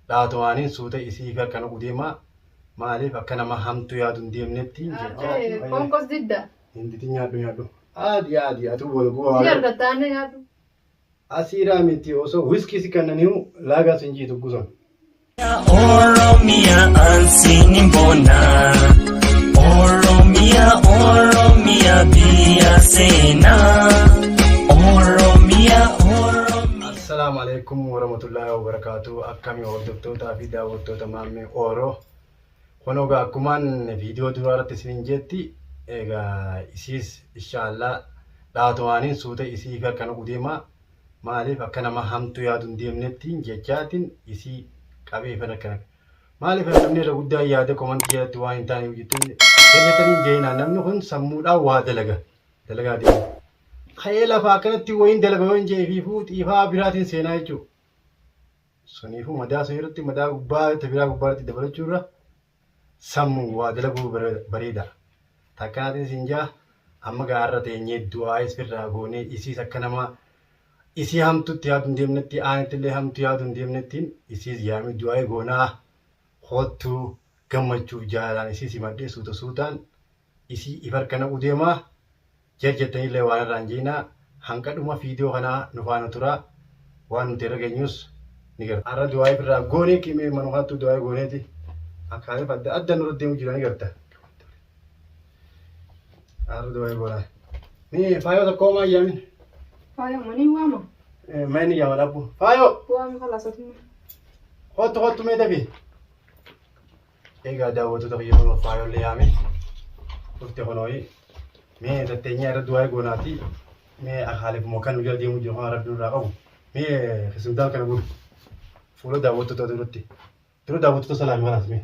Dhaatuwaanin suuta isii fi akkana gudeemaa maaliif akka nama hamtu yaadu hin deemnetti jecha konkos didda hinditi nyaadhu adi atu bolgo argattaane nyaadhu asiiraa miti osoo wiskii si kannaniu laagaa sinjii tuggusan Oromia ansini mbona Oromia biyya seenaa Oromia Assalamu alaikum warahmatullahi wabarakatuh. Akkami hordoftoota fi daawwattoota maammee Oro. Kunoga akkumaan viidiyoo duraarratti isiniin jetti egaa isiis inshallah dhaatuwaanin suuta isii fi akkana gudeemaa maaliif akka nama hamtu yaadu hin deemnetti jechaatiin isii qabeeffan akkana maaliif namni irra guddaa yaada komantii jalatti waan hin taane hojjettanii jennetanii jeenaa namni kun sammuudhaan waa dalagaa deema. Ka'ee lafaa kanatti wayin dalagaa wayin jeefiifuu xiifaa biraatiin seenaa jechuudha. Suniifuu madaa sun irratti madaa gubbaa biraa gubbaatti dabalachuurra sammuu waa dalaguu bareeda. Takkanaatiin sinjaa amma gaarra teenyee du'aa isfirraa goonee isiis akka nama isii hamtutti yaadu hin deemnetti aanittillee hamtu yaadu hin deemnettiin isiis yaamii du'aa goonaa hoottuu gammachuuf jaalaan isiis himadhee suutaan isii ifarkana udeemaa jettanii illee waan irraan jeenaa hanqadhuma viidiyoo kanaa nu faana turaa waan nuti irra geenyus ni garta. Har'a du'aa irraa goonee qimee manufaattuu du'aa gooneeti akkaataa adda nurra deemu jira ni garta. Har'a du'aa goonaa. Ni faayoo tokko homaa yaamin. faaya manii waama Mani yaama dhabbu. Faayoo. waama kalaasatuma Hottu mee tafi. Egaa daawwattoota fayyadamoo faayoo illee yaame. Dhufte honooyi. Mee tatteenyaa irra du'aa goonaati. Mee akaaliif moo kan guyyaa deemu jiru kan rabbi nurraa qabu. Mee keessumtaan kana guutu. Fuula daawwattoota duratti. Dura daawwattoota salaamii kanaas mee.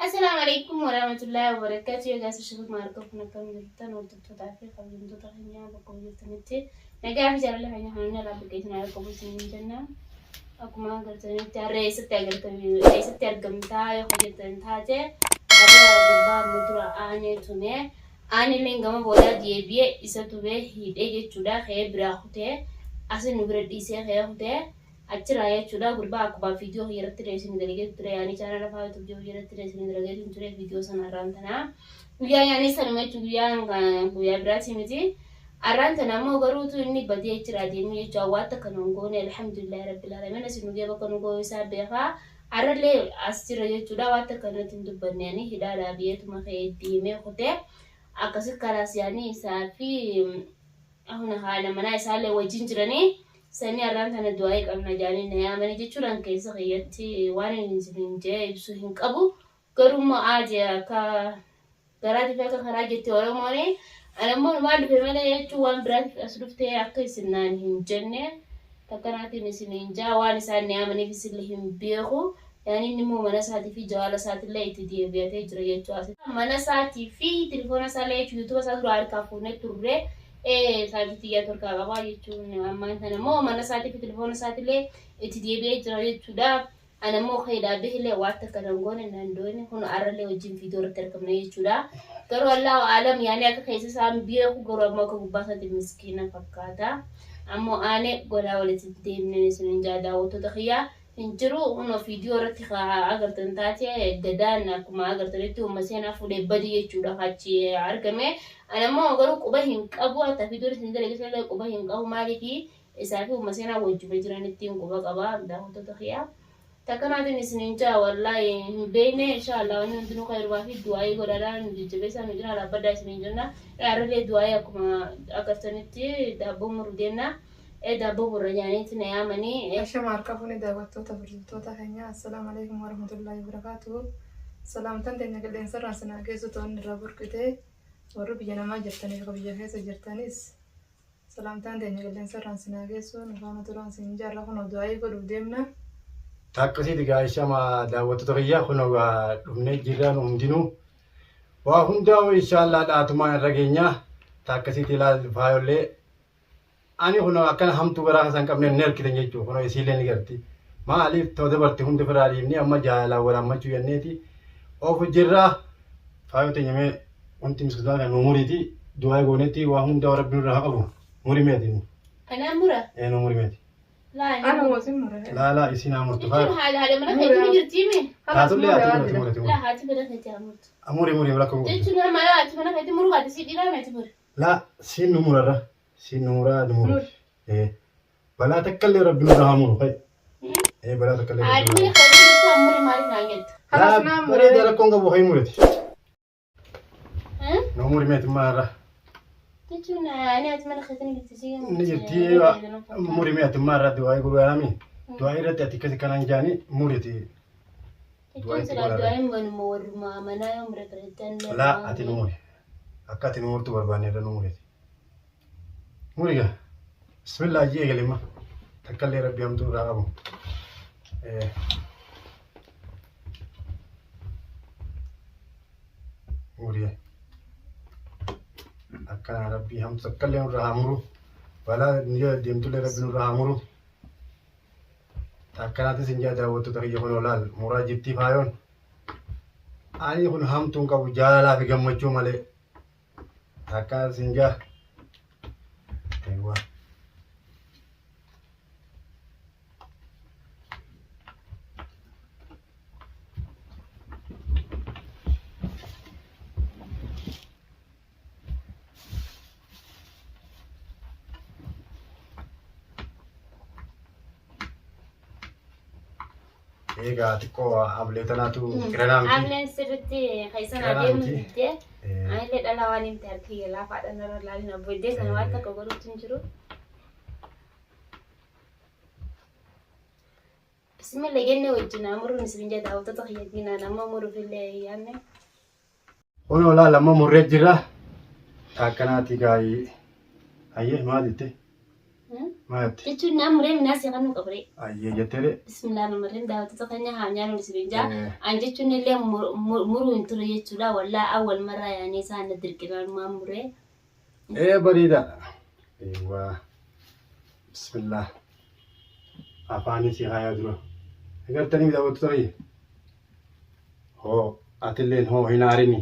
Assalamu alaikum warahmatullahi wabarakatuh. Ya guys, shukran marka kuna kami kita nonton tetapi kami untuk tanya bakal jadi naga fi jalan hanya hanya rabu kayak nara kamu sini jana. Aku mau kerja ni tiada setiap gemta ya kerja tentang aja. Ada beberapa mutra ane tume ane lengkama bola dia biar isa tuwe hide cuda kayak berakute asin nubret isi kayak kute. Achira ya chuda gurba akba video hiratti resin dalage ture yani channel fa to video hiratti resin dalage ture video sana rantana uya yani sanme chuya uya brati miti arantana mo garutu inni badi achira dimi jawata kanongone alhamdulillah rabbil alamin asinu ge bakanongo isabeha arale asira ya chuda wata kanatin dubanani hidada biyatu ma khaydi me khote akasi karas yani safi ahuna hala mana isale wajinjirani sani arantana du'aa qabna jaanii na yaamani jechuudhaan keessa keeyyatti waan hin jee ibsu hin qabu garummaa aaje akka garaatiif akka karaa jettee Oromooni anammoo waan dhufe malee jechuun waan biraatiif as dhuftee akka isinaan hin jenne takkanaatiin isin hin jaa waan isaan yaamaniif isinlee hin beeku yaani inni immoo mana isaatii fi jawaala isaatillee itti deebi'atee jira jechuudha. Mana isaatii fi tilifoona isaallee yuutuuba isaa dura harkaa fuunee turre saajiti ya turka baba jechuun amma kana moo mana saati fi telefoon saatilee itti deebi'ee jira jechuudha. Ana moo khayda bihile waata kanangoone nandooni kun arralee wajjin viidiyoo irratti argamna jechuudha. Garuu Allahu aalam yaani akka keessa isaan beeku garuu amma akka gubbaasatti miskiina fakkaata. Ammoo aane gola walitti deemnee isin daawwattoota khiyyaa hinjiru uno viidiyoo irratti agartan taate gadaan akkuma agartanitti uummaseen afuudhee badii jechuudha achi argame. Anammoo garuu quba hin qabu hatta viidiyoo isin dalagisan quba hin qabu maaliifi isaa fi uummaseen wajjin jiranitti quba qaba daawwattoota khiyyaa. Takkanaatiin isin jaa wallahi hin beekne inshallah wanni hundinuu khairumaa fi du'aa godhadhaan jajjabeessaa nu jira rabbaddaa isin jenna. Arralee du'aa akkuma agartanitti daabboo murudeenna. Daabboo burrajaaniitti na yaamanii. ashama harka fuuni daawwattoota furdiftoota keenya assalamu alaikum warahmatullahi wabarakatuh. Salaamtan teenya qilleensa irraan sinaa geessu to'onni irraa burqitee warri biyya namaa jirtaniif biyya keessa jirtanis salaamtan teenya qilleensa irraan sinaa geessu nu faana turaan sin jaarra kun du'aa godhuuf deemna. Takkasiiti gaashama daawwattoota fayyaa kun dhufnee jiraan hundinuu waa hundaa'u inshallah dhaatumaan irra geenyaa takkasiiti ilaal faayollee ani kun akkana hamtu garaa san qabne ne arkitan jechuudha kun isiilee ni garti maaliif ta'u dabarti hundi firaa dhiibni amma jaalala wal ammachuu yenneeti of jirraa faayoo teenyamee wanti miskisaa kan umuriiti du'aa goonetti waa hunda rabbi nurraa qabu muri meeti Anaan mura? no muri meeti أنا وزن مرة. لا إسينا jechuun مرتفع haadha mana keetii jirtiimi. taatullee ati مرة. murati Laa haati mana keetii haamurtu. muri rakkoo Jechuun mala haati mana keetii muruu haati si dhiiraa meeti bira. لا سين نمرة سين نمرة نمرة إيه بلا تكلم ربنا رحمه خير إيه بلا تكلم Haadhi mana keetii jirtu haamuri maaliif naan jettu? لا بلا ده ركون كابو خير مرتي نمرة ميت مرة Jechuun ani haati mana keetii jirti si نجتي مرة ميت مرة دواي قولوا أمي دواي رتي كذا كلام جاني مرتي jechuun silaa du'aayin manuma warrumaa manaa yoo mura bareedan لا أتي نمرة أكاتي نمرة تبرباني ده نمرة مريجا بسم الله جي كلمة تكلم ربي هم تورا أبو إيه مريجا أكان ربي هم تكلم رامرو ولا نجا ديمتو لربي رامرو أكان تسنجا داوتو تكيجي كنو لال مراجبتي فايون أني كن هم تونكا وجالا في جمجو مالي أكان سنجا أيوة Egaa xiqqoo ablee tanaatu kiranaamti. Amleen sirriitti keessan adeemu diddee anillee dhala waan hin ta'e harkiyya laafaadhaan irra ilaalin abboddee kana waan takka godhutti hin jiru. Bismillah jennee wajjin amuruun isin jedha hawwattoota fayyadinaa nama muruufillee yaanne. Kun olaa lama murree jira. Akkanaati gaayii. Ayyee maal jettee? Maal jettee? Jechuun naamuree minaasii kan nu qabre. Ayyee jetteere. Bismillah namarreen daawwattoota keenya haanyaan ol isin jaa. An jechuun illee muruu hin ture jechuudha. Wallaa awwal marraa yaanii isaan na dirqinaan maamuree. Bareeda. Eewwaa. Bismillah. Afaanis haayaa dura. Agartanii daawwattoota fayya. Hoo atilleen hoo hin aarini.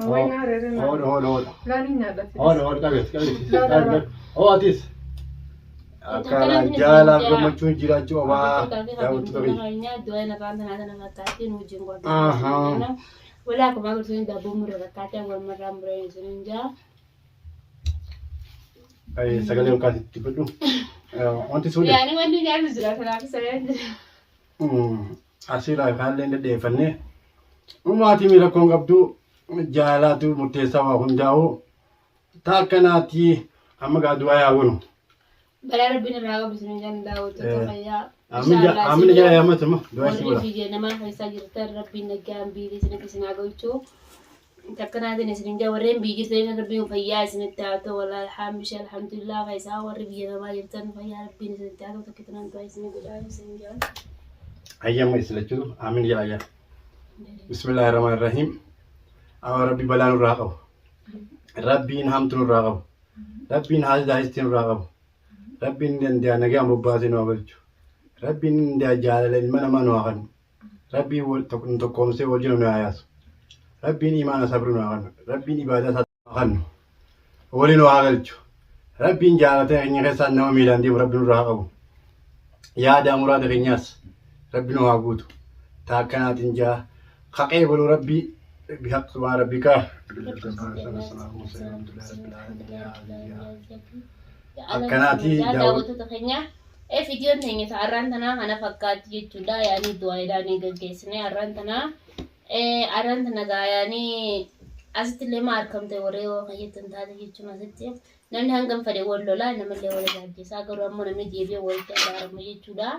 وين عارفين؟ هون لا نينا هون قبل هو أتيس أكان جالا كمچون جراچو أبا داوت تبي ولا كم أقول سين دابو مرة كاتي أول مرة مرة سين جا أي سكالي مكاتي تبدو أنت سولي يعني وين دي جالس زرا ثلاثة سنين أسيرا كان ده فني وما تيمي لكون قبضو jaalatu murteessaa waa hundaa'u taakkanaati amma gaadduwaa yaawunu. Balaa rabbiin irraa qabu isin jan daawwattoota fayyaa. Amina jala yaamatuma du'aa si Warri biyya namaa keessaa jirtan rabbiin nagaan biilee isinitti isin haa galchu. Takkanaatiin isin jan warreen biyya jirtan rabbiin fayyaa isinitti haa ta'u walaa alhamdulillah alhamdulillah keessaa warri biyya namaa jirtan fayyaa rabbiin isinitti haa ta'u takkitanaan du'aa isin godhaa isin jan. Hayyama islachuutu amina jala yaa. Bismillahirrahmanirrahim. أو ربي بلا نراقب ربي نهم تنراقب ربي نهاز دايست نراقب ربي ندي أنا جام ببازي نوابلجو ربي ندي جال المنا ما نواخن ربي تقوم سي وجنو نعياس ربي إيمان صبر نواخن ربي إبادة نواخن ولي نواخلجو ربي جالته إني خسان نو ميلان دي ربي نراقب يا دا مراد غنياس ربي نواقود تاكنات إنجا خقيبل ربي بحق سبحان ربك akkanaati daawwattoota keenya fiidiyoon keenya har'aan tanaa kana fakkaatti jechuudha yaani du'aadhaan gaggeessine har'aan tana yaani asitti illee ma argamte warree yoo fayyadamtan taate jechuun asitti namni hangam fedhe wal lolaa namallee wal gaaddeessaa garuu ammoo namni deebi'ee walitti araarama jechuudha.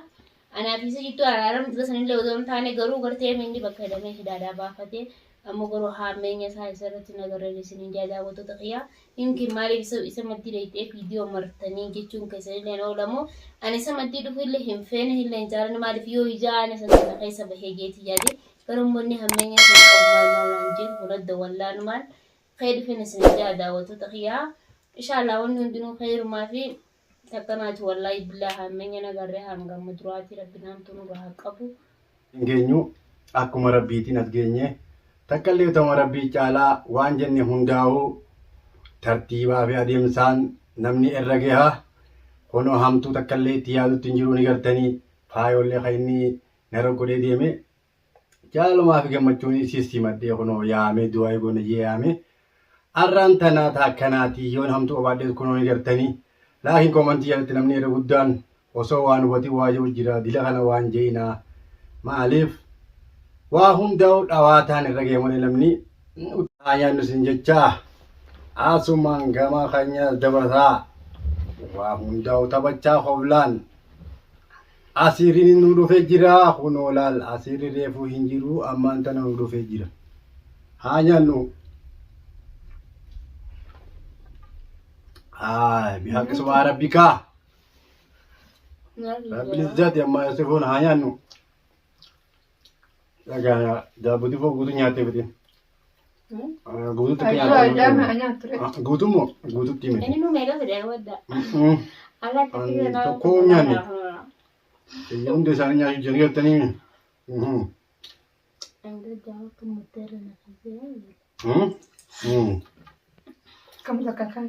Anaafis jettu araaramti gosa sanillee otoo hin taane garuu gartee minni bakka hidhamee hidhaadhaa baafatee ammoo garuu haammeenya isaa isarratti nagarreen isin daawwattoota kiyyaa yookiin maaliif isa maddii dheeyxee viidiyoo martanii jechuun keessanillee oolamu ani isa maddii dhufuillee hin feene illee hin jaalanne maaliif yoo ijaa ani sana keessa bahee geetii yaade garuu immoonni haammeenya isaa qabu maal naan jedhu fuladda wallaanumaan ka'ee dhufeen isin daawwattoota kiyyaa inshaallah wanni hundinuu khayrumaa fi takkanaati wallaahi billaa haammeenya nagarree hangama duraati rabbi naamtu nurraa qabu. Geenyu akkuma rabbiitiin as geenye takkallee utama rabbii caalaa waan jenne hundaa'u tartiibaa fi adeemsaan namni irra gahaa Hono hamtuu takkallee itti yaadutti hin jiru ni gartanii faayollee kan inni nara godhee deeme jaalalumaa fi gammachuun isiisti maddee hono yaamee du'aa eegoon yaame arraan tanaa taakkanaati yoon hamtuu obaaddees kunoo ni gartanii laakiin koomantii jalatti namni yeroo guddaan osoo waan hubatii waa jiru jira dila kana waan je'inaa maaliif waa hundaa'u dhawaataan irra geemone namni nyaannu sin jechaa asumaan gama kanya dabarsaa waa hundaa'u taphachaa hoflaan asiiriin nu dhufee jira kunoo laal asiirri reefuu hin jiru ammaan tana nu dhufee jira haa nyaannu بحق سبحان ربك رب العزة عما يصفون ها نيانو لكن دابودي فوق غوتو نياتي بدي غوتو تكي غوتو مو غوتو تيمي ini nu mega sudah wada ala tapi na ko nyani yang desa nya jenenge tani anda jauh kemuter na kamu tak kan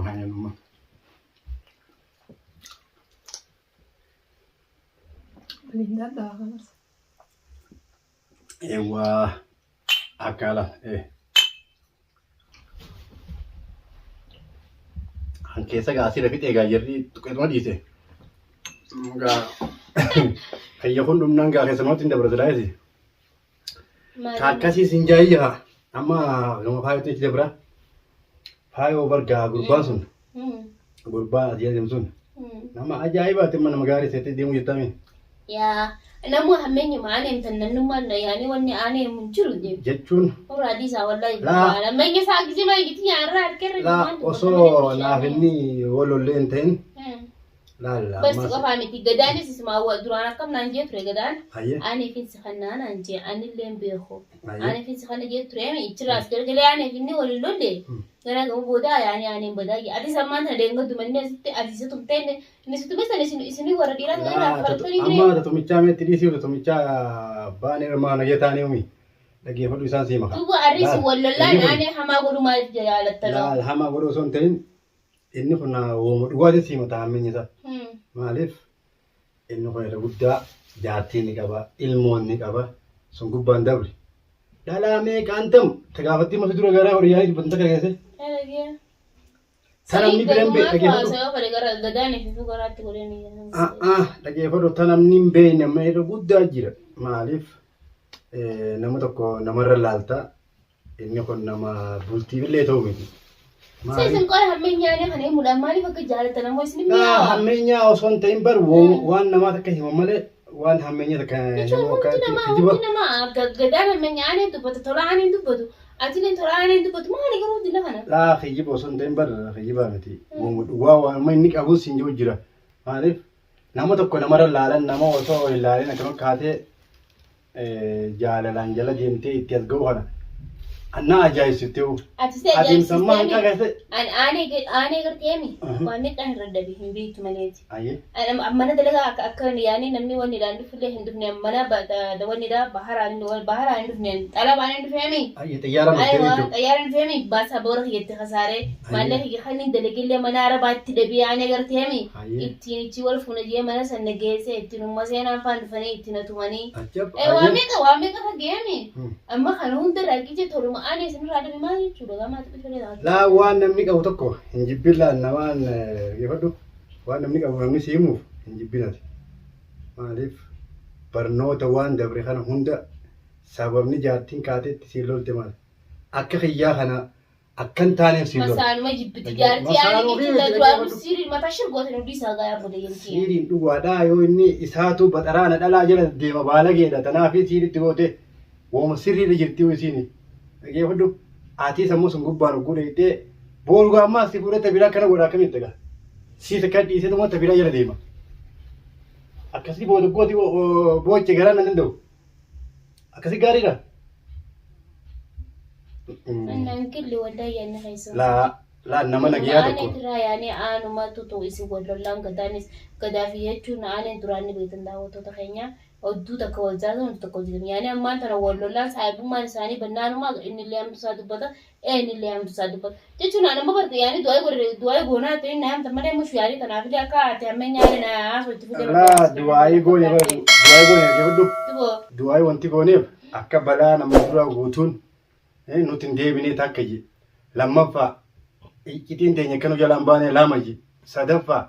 hanya mah Linda dah kan ewa akala han keessa gaasii rafite egaa jirri tuqeetuma dhiise gaa kayya kun dhumnaan gaa keessumatti hin dabaratu laayisi akkasii sin jaayyaa amma gama faayotti itti dabra faayoo bargaa gurbaan sun gurbaan asii adeemu sun nama ajaa'ibaati amma nama gaarii seetti deemu jettame ya namu hamenyu maane tanannu manna yani wanni ane mun jiru de jechuun ora disa wallahi bana menge sa gizi ma giti yarra arkerre la osoo laafinni wololleen ta'in la bas ko faamiti gadani sisma wa durana kam nan je tre gadan ayye ane fin sikhanna nan je ani lembe kho ane fin sikhanna je tre mi itras gargale ane finni wololde gara go boda yani ane boda adi samman ta dengo dumanne sitte adi se tumtene ni sitte bes ane isini wara dira gara fartoni gire amma to micha me tidisi to micha bane mana yetani umi dage fodu isan sima tubu arisi wallahi ane hama godu ma jalattalo la hama godu son ta'in inni kun womu dhugaati sima ta hamenyisa maaliif inni kun irra guddaa jaartii ni qaba ilmoon ni qaba sun gubbaan dabri dalaamee qaantam tagaafatti masa dura gara horiyaa dubbatan takka geesse tanamni biran bee dhageeffadhu tanamni hin beekne amma irra guddaa jira maaliif nama tokko namarra laalta inni kun nama bultii illee ta'u miti Season ko hamenya ne khane muda mali fakka jalata na mo isni la hamenya osoo hin ta'in bar waan namaa takka hima malee waan hamenya takka nama akka kijiba nama gadaan hamenya ane dubbatu tola ane dubbatu atine tola ane dubbatu maali garuu dilla kana la kijiba osoo hin ta'in bar kijiba miti waan amma inni qabu siin jiru jira maaliif nama tokko namarra laalan nama osoo hin laalin akkama kaatee jaalalaan jala deemtee itti as ga'u kana anna ajaa'ibsituu adeemsammaa hanqaa keessatti ane garteemi waan kan raddabi hin beektu maleeti ayye mana dalaga akka yaani namni wanni daan dhufle hin dhufne mana da wanni da baharaan dhufne talabaan dhufeemi ayye xiyyaara aywa xiyyaaraan dhufeemi baasa boora yetti khasaare mallahi khani dalagille mana arabaatti dabi ane garteemi ittiin ichi wal funa je mana sanne geesse ittiin umma seenaan faan dhufanii ittiin atumanii waan meeqa fageemi amma kan hunda raaqije toluma ane sin raada bimaani chudo gama tafsire la waan namni qabu tokko hin jibbillaan namaan gefadhu waan namni qabu namni siimuuf hin jibbinati maaliif barnoota waan dabre kana hunda sababni jaartiin kaateetti siin lolte maal akka kiyyaa kana akkan taaneef siin lolte masaanuma jibbiti jaartii ane itti dura sirri mata shirgoota nuti saagaa yaabode yemti sirriin dhugaadhaa yoo inni isaatu baxaraana dhalaa jala deema baala geedha tanaafi sirriitti goote wooma sirriidha jirtii isiini dhageeffadhu aatii sammuu sun gubbaan guudheettee boolgaa ammaa si fuudhata biraa kana godhaa akkamitti egaa siisa kan dhiisee wanta biraa jala deema akkasii boodoggooti booche garaa nan danda'u akkasii gaariidha annan killi wallahi yanna hayso laa Laa nama nagayaa Aanee tokko. tiraa yaani aanumatu ta'u isin wallollaan gadaanis gadaafi jechuun aaneen duraanni beektan daawwattoota keenya odduu takka wal jaalatan odduu takka hojjetan yaani ammaan tana wallollaan saayibummaan isaanii bannaanumaa inni illee hamtu isaa dubbata inni illee hamtu isaa dubbata jechuun nama barte yaani du'aa goonaa ta'e inni hamta malee mushuu yaani tanaaf illee akka ati amma nyaata na haasoo itti fudhate. Laa du'aayii geeffadhu. Du'aayii wanti gooneef akka balaa nama duraa guutuun nuti hin deebinee takka je. Lammaffaa iccitiin teenya kan jalaan baanee lama je. Sadaffaa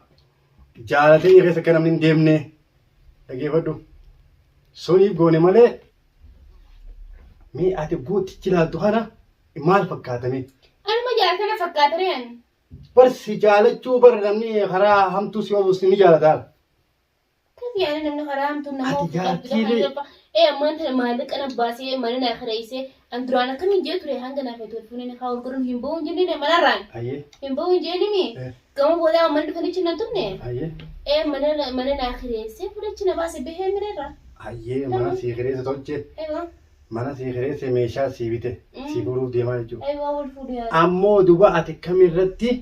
jaalatee keessa akka namni hin deemne dhageeffadhu. Suniif goone malee mee ati guutichi ilaaltu kana maal fakkaatame? Anuma jaalatana fakkaataniin. Barsi jaalachuu bar namni karaa hamtuu si oolus ni jaalataa. Kan yaani namni karaa hamtuu nama Ati jaartiilee. ammaan tana maallaqa na baasee mana na kireessee an duraan akkamiin jee ture hanga naaf eetu fuunee kaa ol godhuun hin ba'uun jennee manarraan. Ayyee. Hin ba'uun jennee gama booda mana dhufanichi na turne. Ayyee. Mana na kireessee fudhachi na baasee bahee mireerra. Ayyee mana sii kireessa tolche. Mana sii kireessa meeshaa sii bite. Sii fuudhuuf deemaa jechuudha. Ayyee wal fuudhee. Ammoo duba ati kamirratti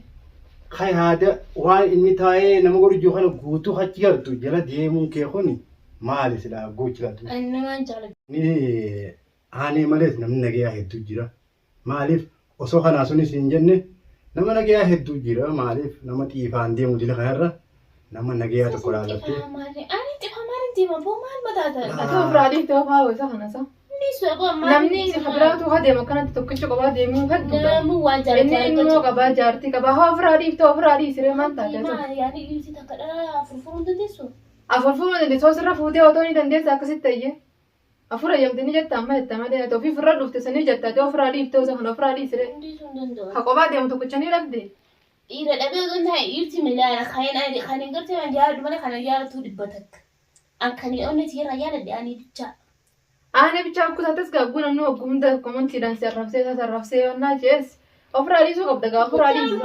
hayaada waan inni taa'ee nama godhu kana guutuu hachi gartu jala deemuun kee kuni maali silaa gochi laatu. Ani namaan jaalladha. Ni aanee malees namni nagayaa hedduu jira. Maaliif osoo kanaa sunis hin jenne nama nagayaa hedduu jira. Maaliif nama xiifaan deemu dila kanarra nama nagayaa tokko laalattee. Ani xifa maaliin deema boo maal bataata. Ati ofirraadhiif ta'uu fa'aa isa kanasa. Namni si biraatu haa deemu akkanatti tokkicha qabaa deemuu hedduudha. Namni waan jaallatanii. Inni immoo qabaa jaartii qabaa haa ofirraadhiif ta'uu ofirraadhiif siree maal taatee ta'u. Yaani dhiirti takka dhala afurfuruu dandeessu. Afurfuu dandeessu sirra fuutee otoo ni dandeessa akkasitti ta'ee. Afur ayyamti ni jetta amma jetta malee ati ofii firra dhufte sanii jetta ati ofirraadhiif ta'uu isa kana ofirraadhiif siree. Dandeessuu hin danda'u. Haa kophaa deemu tokkicha ni dhabde. Dhiira dhabee osoo hin taane dhiirti miilaan kan hin gartee waan jaalladhu malee kan jaallatu dhibbatakka. An kan hin onne tiirra jaalladhe ani bichaa. Ani bichaa kutattis gagguu namni hogguu hunda komantiidhaan sarrafsee yonnaa jees ofirraadhiisuu qabda gaa ofirraadhiisuu.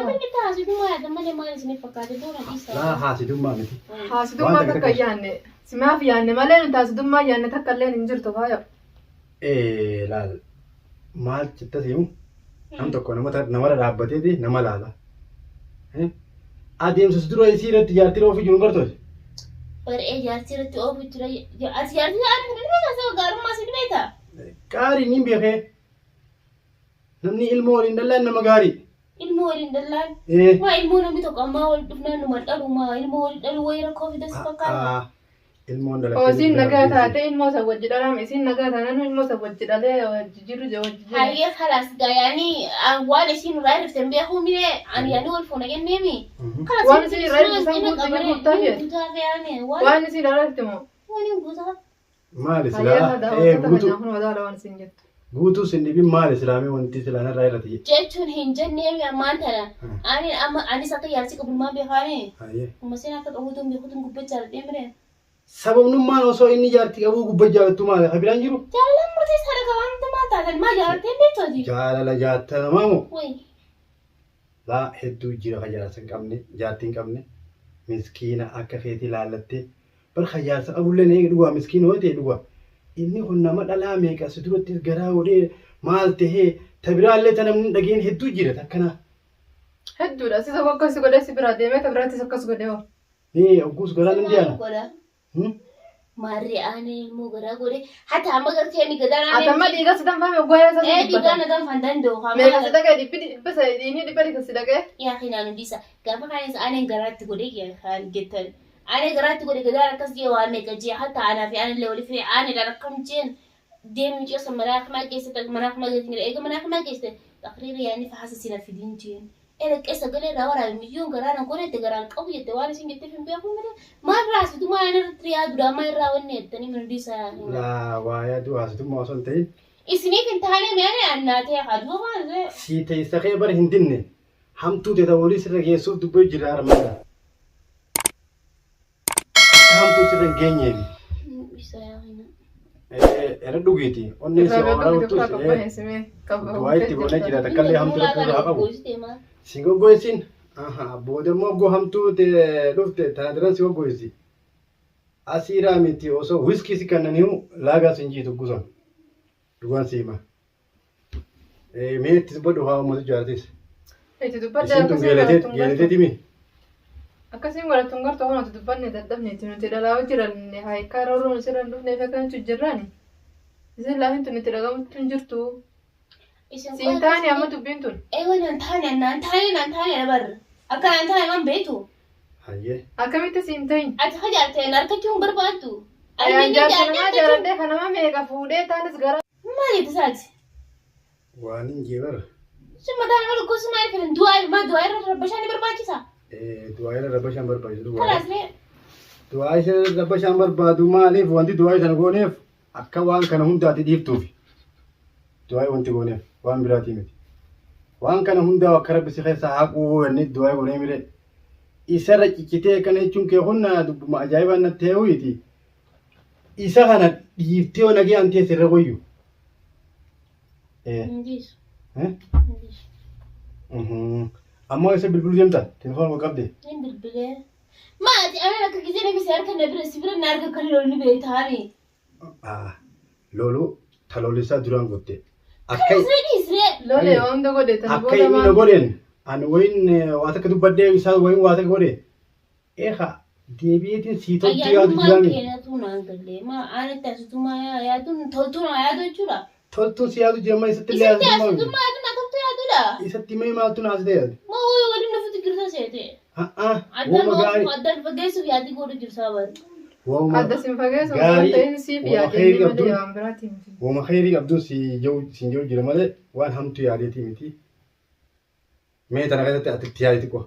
Laa haasidummaa miti. Haasidummaa takka yaanne simaaf yaanne malee nuti haasidummaa yaanne takka illee hin jirtu faaya. Laal maal citta simu nam tokko namarra dhaabbateeti nama laala. Adeemsa dura isii irratti jaartii ofii jiru gartooti. Baree jaartii irratti oofu jira. Ati jaartii ani hin beekaa gaarummaa si beektaa? Gaarii ni beekee. Namni ilmoo waliin dhallaan nama gaarii. Ilmoo waliin dhallaan? Waa ilmoo namni tokko ammaa wal dhufnaan numa dhalumaa ilmoo waliin dhaluu wayii rakkoo fidas fakkaata. Ilmoon dalagaa. Isiin nagaa taate ilmoo isa wajji dhalame isiin nagaa taanaan ilmoo isa wajji dhalee wajji jiru wajji jiru. Hayyee khalaas gayaanii waan isiin irraa hirrifteen beekuu mire ani yaani wal fuuna kenneemi. Waan isiin irraa hirrifteen guutaa jee. Waan isiin irraa hirriftemoo. Waan hin guutaa. Maali silaa? Guutuu sin dhibin maali silaamee wanti silaan irraa irratti jechuun hin jenneemi ammaan tana. Anis akka yaarsi qabulmaa beekaame. Uummaseen akka qabuutuun beekutuun gubbachaa dhadhee mire. Sababnummaan osoo inni jaartii qabuu gubbaa jaalattu maali? Kabiraan jiru? Jaalallaan murteessaadha qabaamta maal taatan maa jaalatteen beektooti? Jaalala jaalatamamoo? Laa hedduu jira ka jaarsa hin qabne jaartii hin qabne miskiina akka feetii laallattee bar ka jaarsa qabullee eegi dhugaa miskiina hoo ta'e dhugaa inni kun nama dhalaa meeqa si duratti garaa godhee maal tahee tabiraallee ta namni dhageen hedduu jira takkanaa. Hedduudha si tokko akkas godhee si biraa deemee tabiraattis akkas godhee hoo. Ogguus garaa nan deema. Marri aanee ilmoo garaa godhee hatta amma gartee ni gadaa naannoo. Atamma dhiiga si danfame oggoyaa isa si dhiigaa na danfan danda'u. Meeqa si dhagee dhibba inni dhibba dhiiga si dhagee. Yaa kinaan hundisa gaafa kaanis aaneen garaatti godhee kan jettan. Aanee garaatti godhee gadaa akkas jee waan meeqa jee hatta aanaa fi aanillee walii fi aaneedhaan akkam jeen deemni ceessa manaaf maa geessite manaaf maa geessite eega manaaf maa geessite taqriira yaani fa hasasina fidin jeen. Keessa galee irraa waraabee miyyuun garaan godhette garaan qabu jette waan isin jettee hin beeku malee maal raasitu maa irratti yaadudha maa irraa wanni jettanii hundi isaa. Laa waa yaadu haasitummaa osoo hin ta'in. Isiniif hin taane meeshaalee annaatee haaduu maal. Sii teessa kee bara hin dinne hamtuu ta'e walii sirra geessuuf dubbee jira armada. Hamtuu sirra hin geenyeefi. Era dhugeeti onneen si waraabatu waa itti godhee jira takkallee hamtuu irraa qabu. Si goggoisin booda immoo oggoo hamtuu dhufte tana diran si goggoisi. Asiiraa miti osoo wiskii si kannaniimu laagaa sin jiitu gusan dhugaan si hima. Mee itti bodhu haa uummatu jaalatis. Itti dubbadde Isin tun geeleteetimi. akkasiin godhattuun gartuu kanatu dubbanne dadhabneeti nuti dhalaa jiranne haayikaa roorroon sirran dhufneef akkanchu jirraani. Isin laafiin tun itti dhagamutti hin jirtu. Siin taane amma dubbiin tun. Naan taane na barra. Akka naan taane man beetu. Hayyee. Akkamitti siin ta'in? Ati hajaateen harkachuun barbaaddu. Ayaan jaarsanaa jaaladhee kanama meeqa fuudhee taanis gara. Maaliif isaati? Waan hin jeebara. Summa taane malu gosa maal filan du'aa irra rabbashaan ni barbaachisa. Du'aa irra rabbashaan barbaachisu. Kalaaslee. Du'aa irra rabbashaan barbaadu maaliif wanti du'aa sana gooneef akka waan kana hundaati dhiiftuufi. Du'aa wanti gooneef waan biraatii miti. Waan kana hundaa akka rabbi si keessa haquu inni du'aa goonee mire. Isarra ciccitee kana jechuun kee humna dubbuma ajaa'ibaa natti heewwiiti. Isa kana dhiiftee onagee antee sirra qoyyu. Hindisu. Amma isa bilbiluu deemta telefoon qabde. Hin bilbilee. Maati ana akka gisee namni harka na bira si bira na harka kan lolni beektaani. Lolu taloolisaa duraan gotte. Akka isree. Lolee hunda godhe tan Akka inni na godheen ani wayin waan akka dubbadhee isaa wayin waan akka godhe. Eegaa deebiitiin sii tolchee yaadu jiraami. Keenatu naan galee ma ana taasituma yaadun toltuna yaadu jechuudha. Toltuun si yaadu jirma isatti illee yaadu jirma. Taasituma yaadu na toltu yaadudha. Isatti mee maaltu naas ta'e yaadu. Ma waliin nufuti girta seete. Wooma gaarii. Addan fageessuuf yaadii godhu jirsaa bari. Wooma adda siin fageessu waan ta'in siif yaadee malee waan biraatii miti. wooma khayrii qabduun si jiru jira malee waan hamtu yaadeetii miti. Mee tana keessatti ati itti yaaditi qo.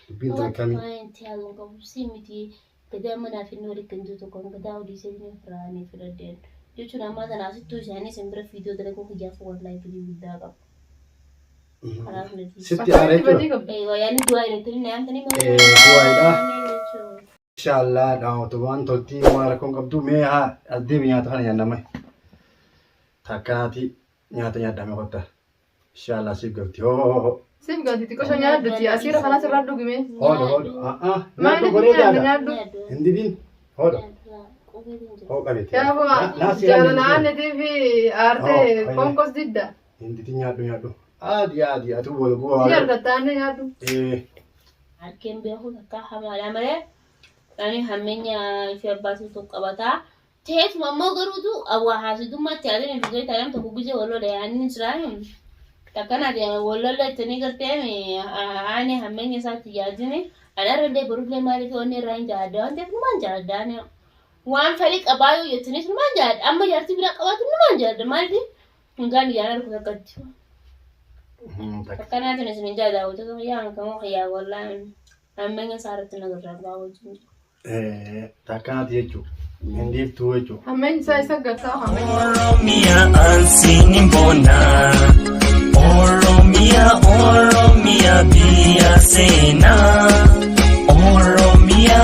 Dubbiin tana kamii. Waan itti yaaduun qabu si miti. Gadaa manaa fi inni kan jiru tokkoon gadaa odii seenii firaanii filadeen. Jechuun ammaa kana asittuu isaanii simbira fiidiyoo dalaguu hiyyaaf wallahi fidii guddaa qabu. Sitti aaraa jechuudha. Yaani du'aa irratti nyaatanii du'aadha. Inshallah daawwatu waan toltii waan rakkoon qabdu mee haa addeemi nyaata kana nyaannama. Takkaati nyaata nyaadhame qotta. Inshallah siif galti. Hoo. Siif galti xiqqoo nyaadduti asiira kanas irraa dhugime. Hoodo. Maaliif nyaaddu nyaaddu? Hindidiin. Hoodo. Hoo qabete. Yaafuma jaalalaannetii fi aartee konkos didda. Hindidiin nyaadhu. Adi ati bu'aa. Ni argattaanne nyaaddu. Harkeen beeku takka hamaadha malee. Ani hammenya ifi abbaasuu tokko qabataa. Teessuma ammoo garuutu awwaa haasitummaatti yaadanii dhugee taa'an tokko gujee wallola yaa'anii jiraani. Takkana wallola ittanii gartee ani hammenya isaatti yaadini. Anarra illee boruulee maaliif onni irraa hin jaadda waan ta'eef numaan jaaddaani. Waan fedhii qabaayuu jettaniis numaan jaadda. Amma jaartii bira qabaatu numaan jaadda maaliif hingaan iyyaan argu takkatti. Takkanaatiin isin jaaddaa hojjetu yaan kamoo xiyyaa wallaan hammenya isaarratti nagarraa wajjin. Takkanatti jechuudha. Hindiiftuu jechuudha. Hammeenyi isaa isa gataa hammeenyi. Oromia ansini mbona. Oromia biyya seenaa. Oromia